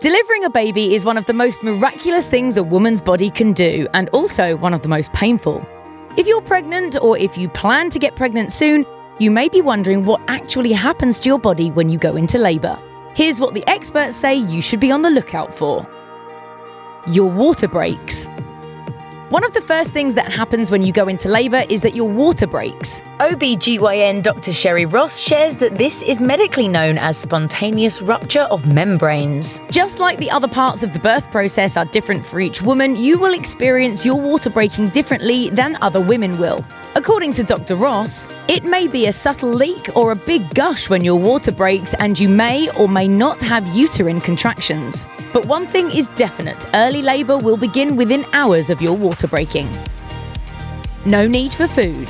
Delivering a baby is one of the most miraculous things a woman's body can do, and also one of the most painful. If you're pregnant, or if you plan to get pregnant soon, you may be wondering what actually happens to your body when you go into labour. Here's what the experts say you should be on the lookout for. Your water breaks. One of the first things that happens when you go into labour is that your water breaks. OB/GYN Dr. Sherry Ross shares that this is medically known as spontaneous rupture of membranes. Just like the other parts of the birth process are different for each woman, you will experience your water breaking differently than other women will. According to Dr. Ross, it may be a subtle leak or a big gush when your water breaks, and you may or may not have uterine contractions. But one thing is definite: early labour will begin within hours of your water breaking. No need for food.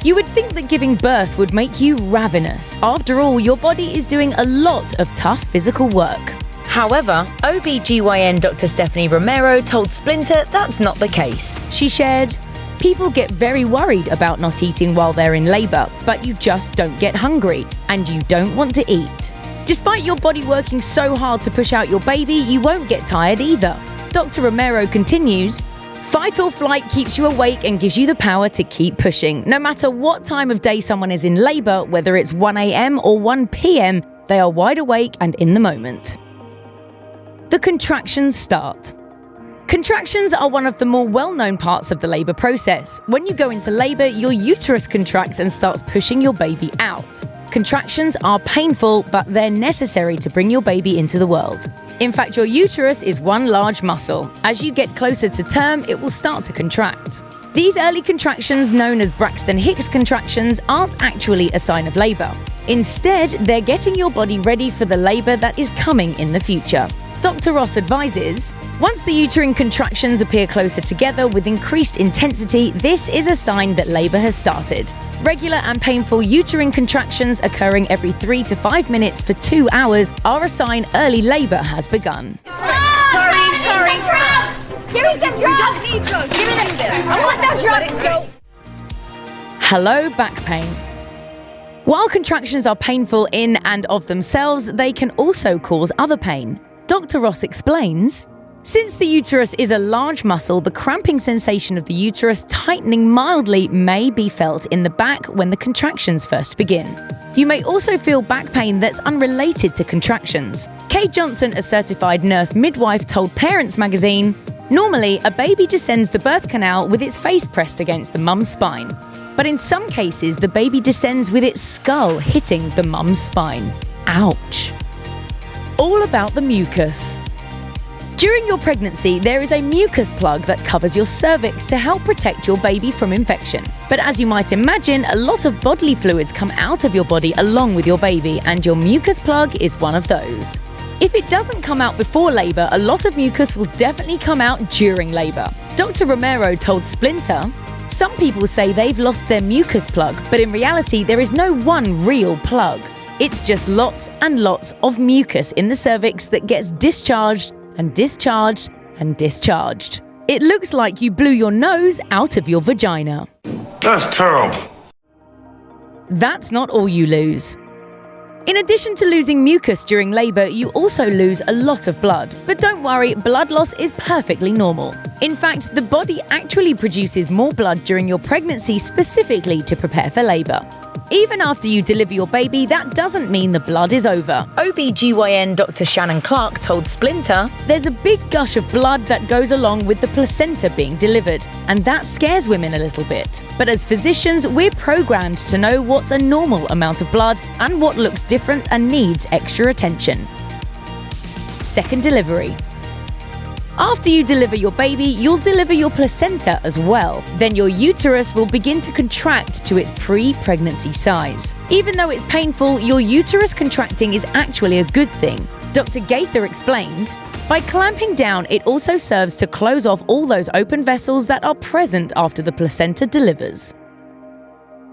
You would think that giving birth would make you ravenous. After all, your body is doing a lot of tough physical work. However, OB/GYN Dr. Stephanie Romero told Splinter that's not the case. She shared, "People get very worried about not eating while they're in labour, but you just don't get hungry, and you don't want to eat. Despite your body working so hard to push out your baby, you won't get tired either." Dr. Romero continues, "Fight or flight keeps you awake and gives you the power to keep pushing. No matter what time of day someone is in labour, whether it's 1 a.m. or 1 p.m, they are wide awake and in the moment." The contractions start. Contractions are one of the more well-known parts of the labour process. When you go into labour, your uterus contracts and starts pushing your baby out. Contractions are painful, but they're necessary to bring your baby into the world. In fact, your uterus is one large muscle. As you get closer to term, it will start to contract. These early contractions, known as Braxton Hicks contractions, aren't actually a sign of labour. Instead, they're getting your body ready for the labour that is coming in the future. Dr. Ross advises, once the uterine contractions appear closer together with increased intensity, this is a sign that labour has started. Regular and painful uterine contractions occurring every 3 to 5 minutes for 2 hours are a sign early labour has begun. Sorry. Give me some drugs. You don't need drugs. Give me this. I want those drugs. Go. Hello, back pain. While contractions are painful in and of themselves, they can also cause other pain. Dr. Ross explains, since the uterus is a large muscle, the cramping sensation of the uterus tightening mildly may be felt in the back when the contractions first begin. You may also feel back pain that's unrelated to contractions. Kay Johnson, a certified nurse midwife, told Parents magazine, "Normally, a baby descends the birth canal with its face pressed against the mum's spine. But in some cases, the baby descends with its skull hitting the mum's spine. Ouch." All about the mucus. During your pregnancy, there is a mucus plug that covers your cervix to help protect your baby from infection. But as you might imagine, a lot of bodily fluids come out of your body along with your baby, and your mucus plug is one of those. If it doesn't come out before labour, a lot of mucus will definitely come out during labour. Dr. Romero told Splinter, "Some people say they've lost their mucus plug, but in reality, there is no one real plug. It's just lots and lots of mucus in the cervix that gets discharged and discharged and discharged. It looks like you blew your nose out of your vagina." That's terrible. That's not all you lose. In addition to losing mucus during labour, you also lose a lot of blood. But don't worry, blood loss is perfectly normal. In fact, the body actually produces more blood during your pregnancy specifically to prepare for labour. Even after you deliver your baby, that doesn't mean the blood is over. OB/GYN Dr. Shannon Clark told Splinter, "There's a big gush of blood that goes along with the placenta being delivered, and that scares women a little bit. But as physicians, we're programmed to know what's a normal amount of blood and what looks different and needs extra attention." Second delivery. After you deliver your baby, you'll deliver your placenta as well. Then your uterus will begin to contract to its pre-pregnancy size. Even though it's painful, your uterus contracting is actually a good thing. Dr. Gaither explained, "By clamping down, it also serves to close off all those open vessels that are present after the placenta delivers."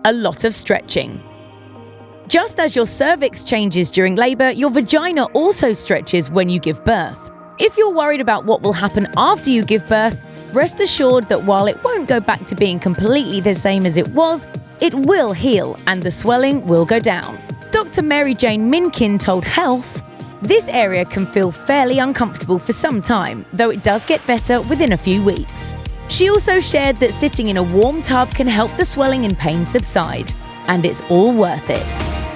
A lot of stretching. Just as your cervix changes during labour, your vagina also stretches when you give birth. If you're worried about what will happen after you give birth, rest assured that while it won't go back to being completely the same as it was, it will heal and the swelling will go down. Dr. Mary Jane Minkin told Health, This area can feel fairly uncomfortable for some time, though it does get better within a few weeks. She also shared that sitting in a warm tub can help the swelling and pain subside, and it's all worth it.